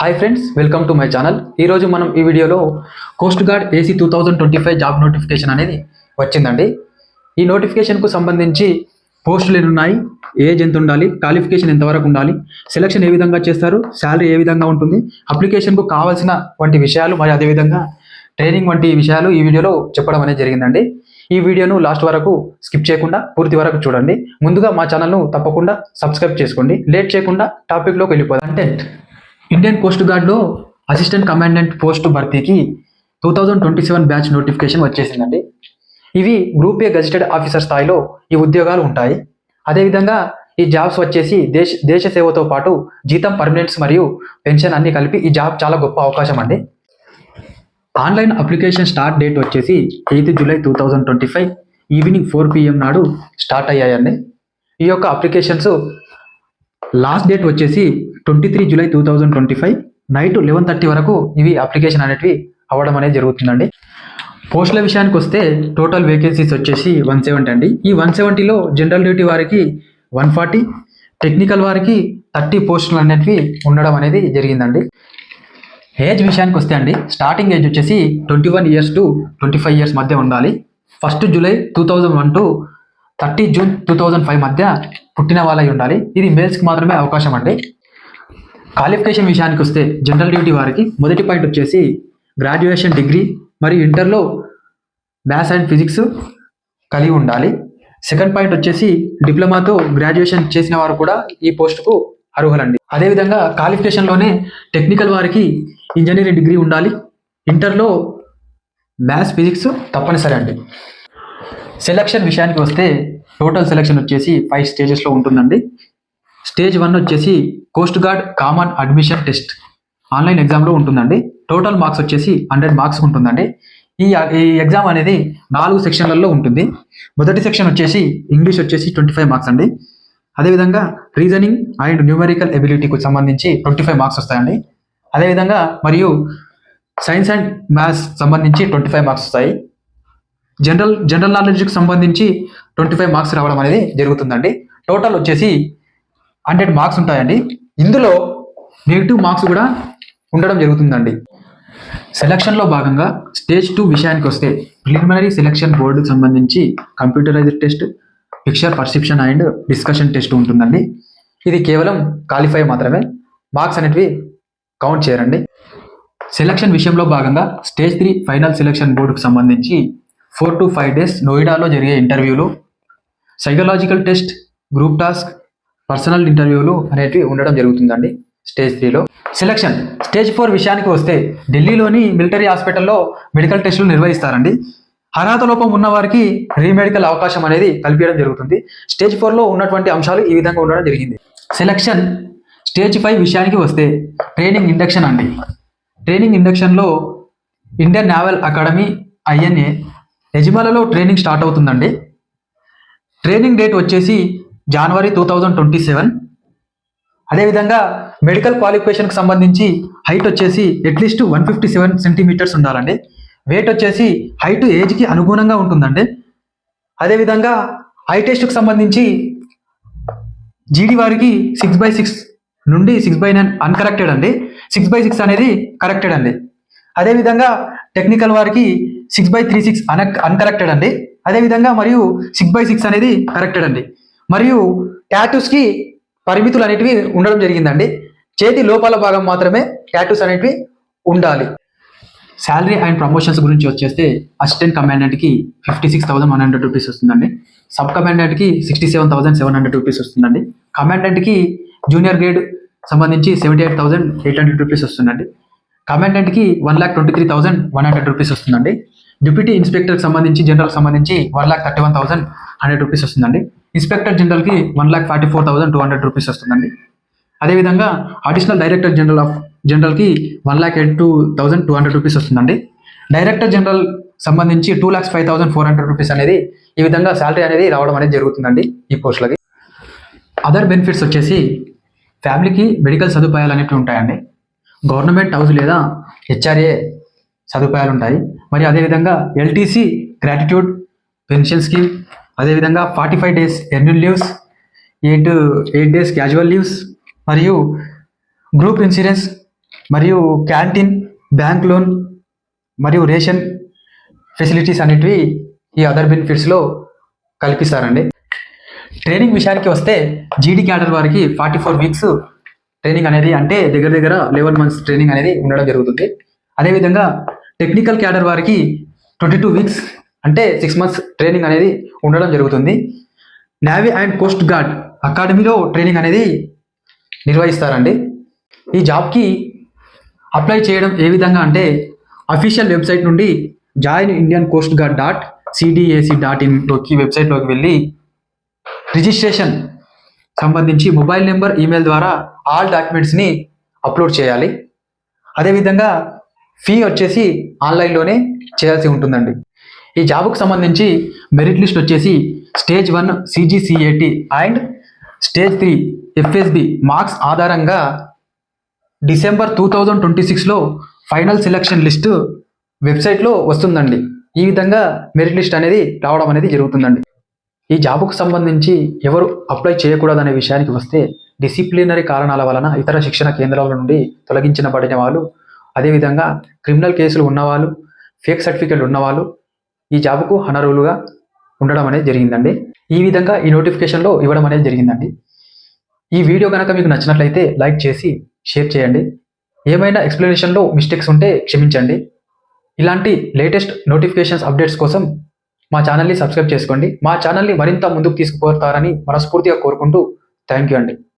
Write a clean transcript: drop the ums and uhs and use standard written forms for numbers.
Hi friends, welcome to my channel. ఈరోజు మనం ఈ వీడియోలో coast guard AC 2025 job notification అనేది వచ్చిందండి. ఈ నోటిఫికేషన్కు సంబంధించి పోస్టులు ఎన్ని ఉన్నాయి, ఏజ్ ఎంత ఉండాలి, క్వాలిఫికేషన్ ఎంతవరకు ఉండాలి, సెలక్షన్ ఏ విధంగా చేస్తారు, శాలరీ ఏ విధంగా ఉంటుంది, అప్లికేషన్కు కావాల్సిన వంటి విషయాలు మరియు అదేవిధంగా ట్రైనింగ్ వంటి విషయాలు ఈ వీడియోలో చెప్పడం అనేది జరిగిందండి. ఈ వీడియోను లాస్ట్ వరకు స్కిప్ చేయకుండా పూర్తి వరకు చూడండి. ముందుగా మా ఛానల్ను తప్పకుండా సబ్స్క్రైబ్ చేసుకోండి. లేట్ చేయకుండా టాపిక్లోకి వెళ్ళిపోదాం. కంటెంట్: ఇండియన్ కోస్ట్ గార్డ్లో అసిస్టెంట్ కమాండెంట్ పోస్టు భర్తీకి 2027 బ్యాచ్ నోటిఫికేషన్ వచ్చేసిందండి. ఇవి గ్రూప్ ఏ గెజిటెడ్ ఆఫీసర్ స్థాయిలో ఈ ఉద్యోగాలు ఉంటాయి. అదేవిధంగా ఈ జాబ్స్ వచ్చేసి దేశ సేవతో పాటు జీతం, పర్మనెంట్స్ మరియు పెన్షన్ అన్ని కలిపి ఈ జాబ్ చాలా గొప్ప అవకాశం అండి. ఆన్లైన్ అప్లికేషన్ స్టార్ట్ డేట్ వచ్చేసి 8 జూలై 2025 ఈవినింగ్ 4 PM నాడు స్టార్ట్ అయ్యాయండి. ఈ యొక్క అప్లికేషన్స్ లాస్ట్ డేట్ వచ్చేసి 23 జూలై 2025 నైట్ 11:30 వరకు ఇవి అప్లికేషన్ అనేటివి అవ్వడం అనేది జరుగుతుందండి. పోస్టుల విషయానికి వస్తే టోటల్ వేకెన్సీస్ వచ్చేసి 170 అండి. ఈ 170లో జనరల్ డ్యూటీ వారికి 140, టెక్నికల్ వారికి 30 పోస్టులు అనేటివి ఉండడం అనేది జరిగిందండి. ఏజ్ విషయానికి వస్తే అండి, స్టార్టింగ్ ఏజ్ వచ్చేసి 21 years to 25 years మధ్య ఉండాలి. 1 జూలై 2001 to 30 జూన్ 2005 మధ్య పుట్టిన వాళ్ళై ఉండాలి. ఇది మేల్స్కి మాత్రమే అవకాశం అండి. క్వాలిఫికేషన్ విషయానికి వస్తే జనరల్ డ్యూటీ వారికి మొదటి పాయింట్ వచ్చేసి గ్రాడ్యుయేషన్ డిగ్రీ మరియు ఇంటర్లో మ్యాథ్స్ అండ్ ఫిజిక్స్ కలిగి ఉండాలి. సెకండ్ పాయింట్ వచ్చేసి డిప్లొమాతో గ్రాడ్యుయేషన్ చేసిన వారు కూడా ఈ పోస్టుకు అర్హులండి. అదేవిధంగా క్వాలిఫికేషన్లోనే టెక్నికల్ వారికి ఇంజనీరింగ్ డిగ్రీ ఉండాలి. ఇంటర్లో మ్యాథ్స్, ఫిజిక్స్ తప్పనిసరి అండి. సెలక్షన్ విషయానికి వస్తే టోటల్ సెలక్షన్ వచ్చేసి 5 స్టేజెస్లో ఉంటుందండి. స్టేజ్ 1 వచ్చేసి coast guard common admission test online ఎగ్జామ్లో ఉంటుందండి. టోటల్ మార్క్స్ వచ్చేసి 100 మార్క్స్ ఉంటుందండి. ఈ ఎగ్జామ్ అనేది 4 సెక్షన్లలో ఉంటుంది. మొదటి సెక్షన్ వచ్చేసి ఇంగ్లీష్ వచ్చేసి 25 మార్క్స్ అండి. అదేవిధంగా రీజనింగ్ అండ్ న్యూమరికల్ ఎబిలిటీకి సంబంధించి 25 మార్క్స్ వస్తాయండి. అదేవిధంగా మరియు సైన్స్ అండ్ మ్యాథ్స్ సంబంధించి 25 మార్క్స్ వస్తాయి. జనరల్ నాలెడ్జ్కి సంబంధించి 25 మార్క్స్ రావడం అనేది జరుగుతుందండి. టోటల్ వచ్చేసి 100 మార్క్స్ ఉంటాయండి. ఇందులో నెగిటివ్ మార్క్స్ కూడా ఉండడం జరుగుతుందండి. సెలక్షన్లో భాగంగా స్టేజ్ 2 విషయానికి వస్తే ప్రిలిమినరీ సెలక్షన్ బోర్డుకు సంబంధించి computerized test, picture perception and discussion test ఉంటుందండి. ఇది కేవలం క్వాలిఫై మాత్రమే, మార్క్స్ అనేటివి కౌంట్ చేయరండి. సెలక్షన్ విషయంలో భాగంగా స్టేజ్ 3 ఫైనల్ సెలక్షన్ బోర్డుకు సంబంధించి 4 to 5 days నోయిడాలో జరిగే ఇంటర్వ్యూలు, psychological test, group task, personal ఇంటర్వ్యూలు అనేటివి ఉండడం జరుగుతుందండి స్టేజ్ 3లో. సెలక్షన్ స్టేజ్ 4 విషయానికి వస్తే ఢిల్లీలోని మిలిటరీ హాస్పిటల్లో మెడికల్ టెస్టులు నిర్వహిస్తారండి. అర్హత లోపం ఉన్న వారికి రీమెడికల్ అవకాశం అనేది కల్పించడం జరుగుతుంది. స్టేజ్ 4లో ఉన్నటువంటి అంశాలు ఈ విధంగా ఉండడం జరిగింది. సెలక్షన్ స్టేజ్ 5 విషయానికి వస్తే ట్రైనింగ్ ఇండక్షన్ అండి. ట్రైనింగ్ ఇండక్షన్లో ఇండియన్ నేవల్ అకాడమీ INA యజమాలలో ట్రైనింగ్ స్టార్ట్ అవుతుందండి. ట్రైనింగ్ డేట్ వచ్చేసి జనవరి 2027. అదేవిధంగా మెడికల్ క్వాలిఫికేషన్కి సంబంధించి హైట్ వచ్చేసి అట్లీస్ట్ 157 సెంటీమీటర్స్ ఉండాలండి. వెయిట్ వచ్చేసి హైట్ ఏజ్కి అనుగుణంగా ఉంటుందండి. అదేవిధంగా ఐ టెస్ట్కి సంబంధించి జీడీ వారికి 6/6 నుండి 6/9 అన్కరెక్టెడ్ అండి. 6/6 అనేది కరెక్టెడ్ అండి. అదేవిధంగా టెక్నికల్ వారికి 6/36 అన్కరెక్టెడ్ అండి. అదేవిధంగా మరియు 6/6 అనేది కరెక్టెడ్ అండి. మరియు టాటూస్కి పరిమితులు అనేటివి ఉండడం జరిగిందండి. చేతి లోపల భాగం మాత్రమే టాటూస్ అనేటివి ఉండాలి. శాలరీ అండ్ ప్రమోషన్స్ గురించి వచ్చేస్తే అసిస్టెంట్ కమాండెంట్కి 56,100 రూపీస్ వస్తుందండి. సబ్ కమాండెంట్కి 67,700 రూపీస్ వస్తుందండి. కమాండెంట్కి జూనియర్ గ్రేడ్ సంబంధించి 78,800 రూపీస్ వస్తుందండి. కమాండెంట్కి 1,23,100 రూపీస్ వస్తుందండి. డిప్యూటీ ఇన్స్పెక్టర్కి సంబంధించి జనరల్కి సంబంధించి 1,31,100 రూపీస్ వస్తుందండి. ఇన్స్పెక్టర్ జనరల్కి 1,44,200 రూపీస్ వస్తుందండి. అదేవిధంగా అడిషనల్ డైరెక్టర్ జనరల్కి 1,82,200 రూపీస్ వస్తుందండి. డైరెక్టర్ జనరల్ సంబంధించి 2,05,400 రూపీస్ అనేది ఈ విధంగా శాలరీ అనేది రావడం అనేది జరుగుతుందండి ఈ పోస్టులకి. అదర్ బెనిఫిట్స్ వచ్చేసి ఫ్యామిలీకి మెడికల్ సదుపాయాలు అనేవి ఉంటాయండి. గవర్నమెంట్ హౌస్ లేదా HRA సదుపాయాలు ఉంటాయి. మరి అదేవిధంగా LTC గ్రాటిట్యూడ్ పెన్షన్ స్కీమ్, అదేవిధంగా 45 days annual leaves, 8 days casual leaves మరియు గ్రూప్ ఇన్సూరెన్స్ మరియు క్యాంటీన్, బ్యాంక్ లోన్ మరియు రేషన్ ఫెసిలిటీస్ అనేటివి ఈ అదర్ బెనిఫిట్స్లో కల్పిస్తారండి. ట్రైనింగ్ విషయానికి వస్తే జీడీ క్యాడర్ వారికి 44 వీక్స్ ట్రైనింగ్ అనేది, అంటే దగ్గర దగ్గర 11 months ట్రైనింగ్ అనేది ఉండడం జరుగుతుంది. అదేవిధంగా టెక్నికల్ క్యాడర్ వారికి 22 వీక్స్ అంటే 6 months ట్రైనింగ్ అనేది ఉండడం జరుగుతుంది. నేవీ అండ్ కోస్ట్ గార్డ్ అకాడమీలో ట్రైనింగ్ అనేది నిర్వహిస్తారండి. ఈ జాబ్కి అప్లై చేయడం ఏ విధంగా అంటే అఫీషియల్ వెబ్సైట్ నుండి joinIndiancoastguard.cdac.in వెబ్సైట్లోకి వెళ్ళి రిజిస్ట్రేషన్ సంబంధించి మొబైల్ నెంబర్, ఈమెయిల్ ద్వారా ఆల్ డాక్యుమెంట్స్ని అప్లోడ్ చేయాలి. అదేవిధంగా ఫీ వచ్చేసి ఆన్లైన్లోనే చేయాల్సి ఉంటుందండి. ఈ జాబ్కు సంబంధించి మెరిట్ లిస్ట్ వచ్చేసి stage 1 CGCAT and stage 3 FSB marks ఆధారంగా December 2026లో ఫైనల్ సెలక్షన్ లిస్ట్ వెబ్సైట్లో వస్తుందండి. ఈ విధంగా మెరిట్ లిస్ట్ అనేది రావడం అనేది జరుగుతుందండి. ఈ జాబ్కు సంబంధించి ఎవరు అప్లై చేయకూడదనే విషయానికి వస్తే డిసిప్లినరీ కారణాల వలన ఇతర శిక్షణ కేంద్రాల నుండి తొలగించబడిన వాళ్ళు, అదేవిధంగా క్రిమినల్ కేసులు ఉన్నవాళ్ళు, ఫేక్ సర్టిఫికేట్లు ఉన్నవాళ్ళు ఈ జాబ్కు అనర్హులుగా ఉండడం అనేది జరిగిందండి. ఈ విధంగా ఈ నోటిఫికేషన్లో ఇవ్వడం అనేది జరిగిందండి. ఈ వీడియో కనుక మీకు నచ్చినట్లయితే లైక్ చేసి షేర్ చేయండి. ఏమైనా ఎక్స్ప్లెనేషన్లో మిస్టేక్స్ ఉంటే క్షమించండి. ఇలాంటి లేటెస్ట్ నోటిఫికేషన్స్ అప్డేట్స్ కోసం మా ఛానల్ని సబ్స్క్రైబ్ చేసుకోండి. మా ఛానల్ని మరింత ముందుకు తీసుకుపోతారని మనస్ఫూర్తిగా కోరుకుంటూ థ్యాంక్ యూ అండి.